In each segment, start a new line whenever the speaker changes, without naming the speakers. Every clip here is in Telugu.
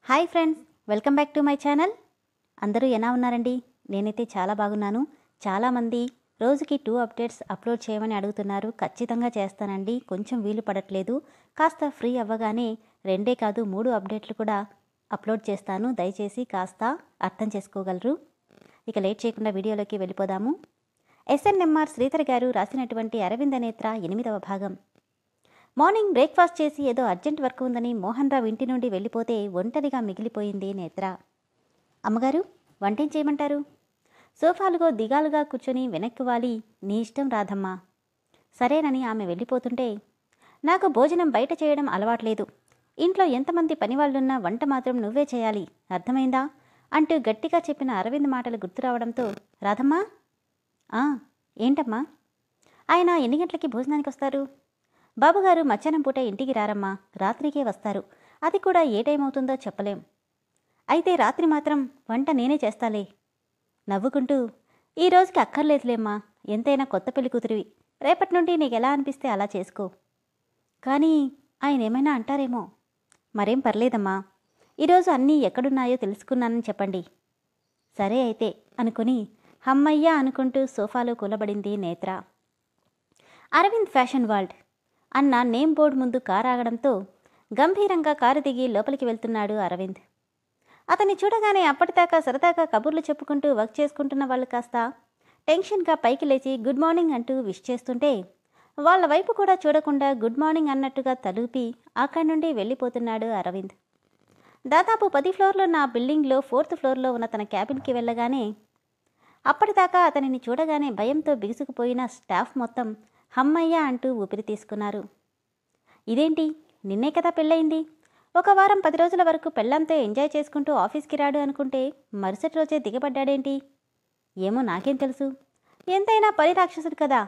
Hi friends, welcome back to my channel. అందరూ ఎలా ఉన్నారండి? నేనైతే చాలా బాగున్నాను. చాలామంది రోజుకి 2 అప్డేట్స్ అప్లోడ్ చేయమని అడుగుతున్నారు. ఖచ్చితంగా చేస్తానండి. కొంచెం వీలు పడట్లేదు. కాస్త ఫ్రీ అవ్వగానే 2 కాదు 3 అప్డేట్లు కూడా అప్లోడ్ చేస్తాను. దయచేసి కాస్త అర్థం చేసుకోగలరు. ఇక లేట్ చేయకుండా వీడియోలోకి వెళ్ళిపోదాము. ఎస్ఎన్ఎంఆర్ శ్రీధర్ గారు రాసినటువంటి అరవింద నేత్ర 8వ భాగం. మార్నింగ్ బ్రేక్ఫాస్ట్ చేసి ఏదో అర్జెంట్ వర్క్ ఉందని మోహన్ రావు ఇంటి నుండి వెళ్ళిపోతే ఒంటరిగా మిగిలిపోయింది నేత్ర. అమ్మగారు, వంటేం చేయమంటారు? సోఫాలుగో దిగాలుగా కూర్చొని వెనక్కి వాలి, నీ ఇష్టం రాధమ్మా. సరేనని ఆమె వెళ్ళిపోతుంటే, నాకు భోజనం బయట చేయడం అలవాట్లేదు. ఇంట్లో ఎంతమంది పనివాళ్లున్నా వంట మాత్రం నువ్వే చేయాలి, అర్థమైందా అంటూ గట్టిగా చెప్పిన అరవింద్ మాటలు గుర్తురావడంతో, రాధమ్మా. ఏంటమ్మా? ఆయన ఎన్ని గంటలకి భోజనానికి వస్తారు? బాబుగారు మధ్యాహ్నం పూట ఇంటికి రారమ్మా, రాత్రికే వస్తారు. అది కూడా ఏ టైం అవుతుందో చెప్పలేం. అయితే రాత్రి మాత్రం వంట నేనే చేస్తాలే. నవ్వుకుంటూ, ఈ రోజుకి అక్కర్లేదులేమ్మా, ఎంతైనా కొత్త పెళ్లి కూతురివి. రేపటి నుండి నీకెలా అనిపిస్తే అలా చేసుకో. కానీ ఆయన ఏమైనా అంటారేమో. మరేం పర్లేదమ్మా, ఈరోజు అన్నీ ఎక్కడున్నాయో తెలుసుకున్నానని చెప్పండి. సరే అయితే అనుకుని హమ్మయ్య అనుకుంటూ సోఫాలో కూలబడింది నేత్ర. అరవింద్ ఫ్యాషన్ వరల్డ్ అన్న నేమ్ బోర్డు ముందు కారు ఆగడంతో గంభీరంగా కారు దిగి లోపలికి వెళ్తున్నాడు అరవింద్. అతన్ని చూడగానే అప్పటిదాకా సరదాగా కబుర్లు చెప్పుకుంటూ వర్క్ చేసుకుంటున్న వాళ్ళు కాస్త టెన్షన్గా పైకి లేచి గుడ్ మార్నింగ్ అంటూ విష్ చేస్తుంటే, వాళ్ళ వైపు కూడా చూడకుండా గుడ్ మార్నింగ్ అన్నట్టుగా తలూపి అక్కడి నుండి వెళ్ళిపోతున్నాడు అరవింద్. దాదాపు 10 ఫ్లోర్లు ఉన్న బిల్డింగ్లో 4th ఫ్లోర్లో ఉన్న తన క్యాబిన్కి వెళ్ళగానే అప్పటిదాకా అతనిని చూడగానే భయంతో బిగుసుకుపోయిన స్టాఫ్ మొత్తం హమ్మయ్య అంటూ ఊపిరి తీసుకున్నారు. ఇదేంటి, నిన్నే కదా పెళ్ళయింది, 1 వారం 10 రోజుల వరకు పెళ్ళంతో ఎంజాయ్ చేసుకుంటూ ఆఫీస్కి రాడు అనుకుంటే మరుసటి రోజే దిగబడ్డాడేంటి? ఏమో నాకేం తెలుసు, ఎంతైనా పని రాక్షసుడు కదా,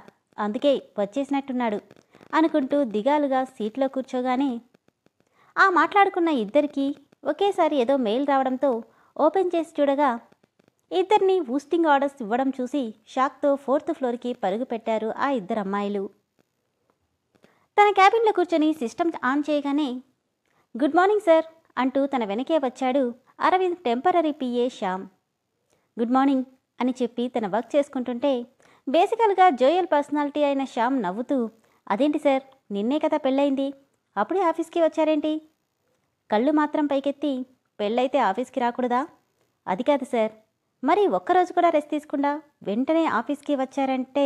అందుకే వచ్చేసినట్టున్నాడు అనుకుంటూ దిగాలుగా సీట్లో కూర్చోగానే ఆ మాట్లాడుకున్న ఇద్దరికీ ఒకేసారి ఏదో మెయిల్ రావడంతో ఓపెన్ చేసి చూడగా ఇద్దరిని ఊస్టింగ్ ఆర్డర్స్ ఇవ్వడం చూసి షాక్తో 4th ఫ్లోర్కి పరుగు పెట్టారు ఆ ఇద్దరు అమ్మాయిలు. తన క్యాబిన్లో కూర్చొని సిస్టమ్ ఆన్ చేయగానే గుడ్ మార్నింగ్ సార్ అంటూ తన వెనకే వచ్చాడు Aravind temporary PA Shyam. Good morning అని చెప్పి తన వర్క్ చేసుకుంటుంటే బేసికల్గా జోయల్ పర్సనాలిటీ అయిన శ్యామ్ నవ్వుతూ, అదేంటి సార్, నిన్నే కదా పెళ్ళయింది, అప్పుడే ఆఫీస్కి వచ్చారేంటి? కళ్ళు మాత్రం పైకెత్తి, పెళ్ళైతే ఆఫీస్కి రాకూడదా? అది కాదు సార్, మరి ఒక్కరోజు కూడా రెస్ట్ తీసుకుండా వెంటనే ఆఫీస్కి వచ్చారంటే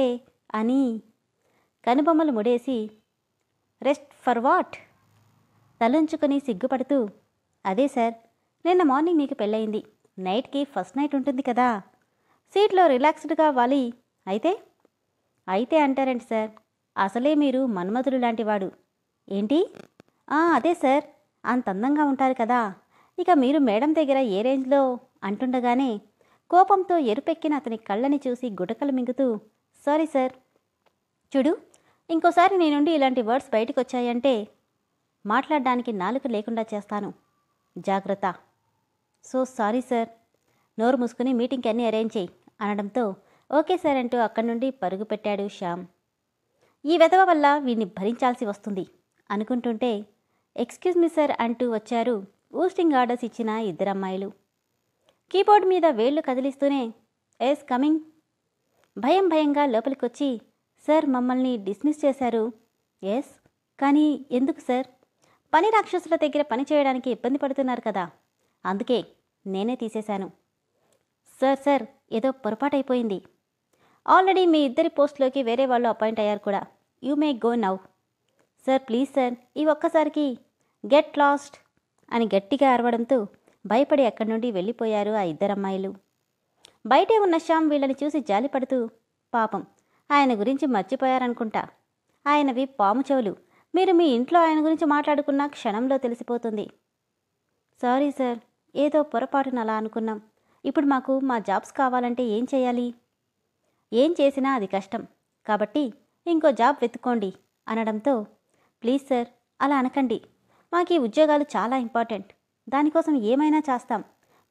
అని కనుబొమ్మలు ముడేసి, రెస్ట్ ఫర్ వాట్? తలుంచుకొని సిగ్గుపడుతూ, అదే సార్, నిన్న మార్నింగ్ మీకు పెళ్ళయింది, నైట్కి ఫస్ట్ నైట్ ఉంటుంది కదా, సీట్లో రిలాక్స్డ్గా వాలి. అయితే అంటారండి సార్, అసలే మీరు మన్మధుడు లాంటివాడు. ఏంటి? అదే సార్, అంత అందంగా ఉంటారు కదా, ఇక మీరు మేడం దగ్గర ఏ రేంజ్లో అంటుండగానే కోపంతో ఎరుపెక్కిన అతని కళ్ళని చూసి గుటకలు మింగుతూ, సారీ సార్, చూడు, ఇంకోసారి నీ నుండి ఇలాంటి వర్డ్స్ బయటకు వచ్చాయంటే మాట్లాడడానికి నాలుక లేకుండా చేస్తాను, జాగ్రత్త. సో సారీ సార్, నోరు మూసుకుని మీటింగ్కి అన్నీ అరేంజ్ చేయి అనడంతో ఓకే సార్ అంటూ అక్కడి నుండి పరుగు పెట్టాడు శ్యామ్. ఈ వెధవ వల్ల వీడిని భరించాల్సి వస్తుంది అనుకుంటుంటే, ఎక్స్క్యూజ్ మీ సార్ అంటూ వచ్చారు ఊస్టింగ్ ఆర్డర్స్ ఇచ్చిన ఇద్దరమ్మాయిలు. కీబోర్డ్ మీద వేళ్లు కదిలిస్తూనే, ఎస్ కమింగ్. భయంగా లోపలికొచ్చి, సార్ మమ్మల్ని డిస్మిస్ చేశారు. ఎస్, కానీ ఎందుకు సార్? పని రాక్షసుల దగ్గర పని చేయడానికి ఇబ్బంది పడుతున్నారు కదా, అందుకే నేనే తీసేశాను. సార్ ఏదో పొరపాటైపోయింది. ఆల్రెడీ మీ ఇద్దరి పోస్ట్లోకి వేరే వాళ్ళు అపాయింట్ అయ్యారు కూడా. You may go now. Sir please sir, ఈ ఒక్కసారికి గెట్ లాస్ట్ అని గట్టిగా అరవడంతో భయపడి అక్కడి నుండి వెళ్ళిపోయారు ఆ ఇద్దరమ్మాయిలు. బయటే ఉన్న శ్యామ్ వీళ్ళని చూసి జాలిపడుతూ, పాపం ఆయన గురించి మర్చిపోయారనుకుంటా, ఆయనవి పాము చెవులు, మీరు మీ ఇంట్లో ఆయన గురించి మాట్లాడుకున్న క్షణంలో తెలిసిపోతుంది. సారీ సార్, ఏదో పొరపాటున అలా అనుకున్నాం. ఇప్పుడు మాకు మా జాబ్స్ కావాలంటే ఏం చేయాలి? ఏం చేసినా అది కష్టం, కాబట్టి ఇంకో జాబ్ వెతుక్కోండి అనడంతో, ప్లీజ్ సార్ అలా అనకండి, మాకు ఈ ఉద్యోగాలు చాలా ఇంపార్టెంట్, దానికోసం ఏమైనా చేస్తాం,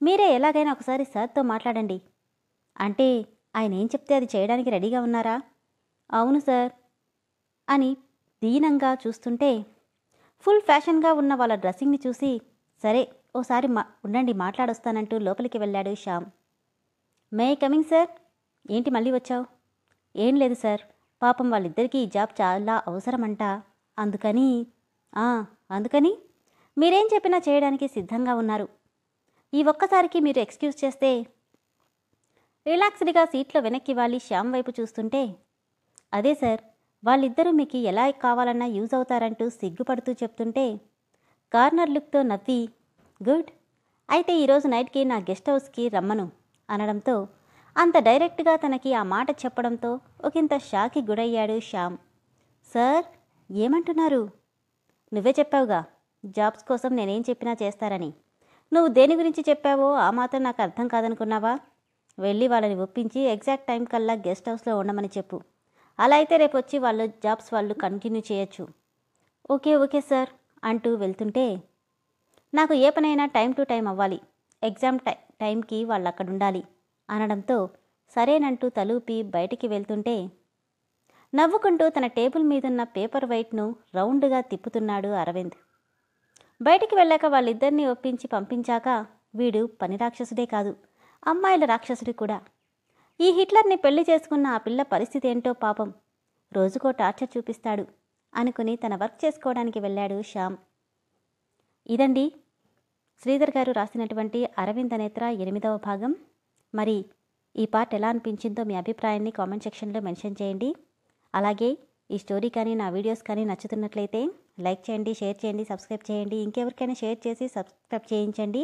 మీరే ఎలాగైనా ఒకసారి సార్తో మాట్లాడండి అంటే ఆయన ఏం చెప్తే అది చేయడానికి రెడీగా ఉన్నారా? అవును సార్ అని దీనంగా చూస్తుంటే ఫుల్ ఫ్యాషన్గా ఉన్న వాళ్ళ డ్రెస్సింగ్ని చూసి, సరే ఓసారి ఉండండి మాట్లాడొస్తానంటూ లోపలికి వెళ్ళాడు శ్యామ్. May coming sir? ఏంటి మళ్ళీ వచ్చావు? ఏం లేదు సార్, పాపం వాళ్ళిద్దరికీ ఈ జాబ్ చాలా అవసరమంట. అందుకని అందుకని మీరేం చెప్పినా చేయడానికి సిద్ధంగా ఉన్నారు. ఈ ఒక్కసారికి మీరు ఎక్స్క్యూజ్ చేస్తే. రిలాక్స్డ్గా సీట్లో వెనక్కి వాలి శ్యామ్ వైపు చూస్తుంటే, అదే సార్, వాళ్ళిద్దరూ మీకు ఎలా కావాలన్నా యూజ్ అవుతారంటూ సిగ్గుపడుతూ చెప్తుంటే కార్నర్ లుక్తో నవ్వి, గుడ్, అయితే ఈరోజు నైట్కి నా గెస్ట్ హౌస్కి రమ్మను అనడంతో అంత డైరెక్ట్గా తనకి ఆ మాట చెప్పడంతో ఒకంత షాక్కి గురయ్యాడు శ్యామ్. సార్, ఏమంటున్నారు? నువ్వే చెప్పావుగా జాబ్స్ కోసం నేనేం చెప్పినా చేస్తారని. నువ్వు దేని గురించి చెప్పావో ఆ మాత్రం నాకు అర్థం కాదనుకున్నావా? వెళ్ళి వాళ్ళని ఒప్పించి ఎగ్జాక్ట్ టైం కల్లా గెస్ట్ హౌస్లో ఉండమని చెప్పు. అలా అయితే రేపు వచ్చి వాళ్ళు జాబ్స్ వాళ్ళు కంటిన్యూ చేయొచ్చు. ఓకే సార్ అంటూ వెళ్తుంటే, నాకు ఏ పనైనా టైం టు టైం అవ్వాలి, ఎగ్జామ్ టైంకి వాళ్ళు అక్కడ ఉండాలి అనడంతో సరేనంటూ తలూపి బయటికి వెళ్తుంటే నవ్వుకుంటూ తన టేబుల్ మీదున్న పేపర్ వైట్ను రౌండ్గా తిప్పుతున్నాడు అరవింద్. బయటికి వెళ్ళాక వాళ్ళిద్దరినీ ఒప్పించి పంపించాక వీడు పని రాక్షసుడే కాదు, అమ్మాయిల రాక్షసుడి కూడా. ఈ హిట్లర్ని పెళ్లి చేసుకున్న ఆ పిల్ల పరిస్థితి ఏంటో పాపం, రోజుకో టార్చర్ చూపిస్తాడు అనుకుని తన వర్క్ చేసుకోవడానికి వెళ్ళాడు శ్యామ్. ఇదండి శ్రీధర్ గారు రాసినటువంటి అరవింద నేత్ర 8వ భాగం. మరి ఈ పార్ట్ ఎలా అనిపించిందో మీ అభిప్రాయాన్ని కామెంట్ సెక్షన్లో మెన్షన్ చేయండి. అలాగే ఈ స్టోరీ కానీ నా వీడియోస్ కానీ నచ్చుతున్నట్లయితే లైక్ చేయండి, షేర్ చేయండి, సబ్స్క్రైబ్ చేయండి. ఇంకెవరికైనా షేర్ చేసి సబ్స్క్రైబ్ చేయించండి.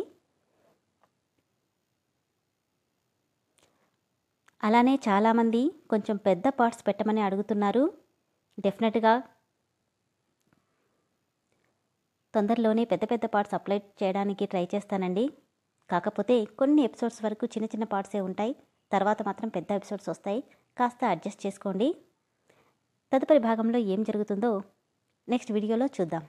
అలానే చాలామంది కొంచెం పెద్ద పార్ట్స్ పెట్టమని అడుగుతున్నారు. డెఫినెట్గా తొందరలోనే పెద్ద పార్ట్స్ అప్లోడ్ చేయడానికి ట్రై చేస్తానండి. కాకపోతే కొన్ని ఎపిసోడ్స్ వరకు చిన్న పార్ట్సే ఉంటాయి, తర్వాత మాత్రం పెద్ద ఎపిసోడ్స్ వస్తాయి. కాస్త అడ్జస్ట్ చేసుకోండి. తదుపరి భాగంలో ఏం జరుగుతుందో నెక్స్ట్ వీడియోలో చూద్దాం.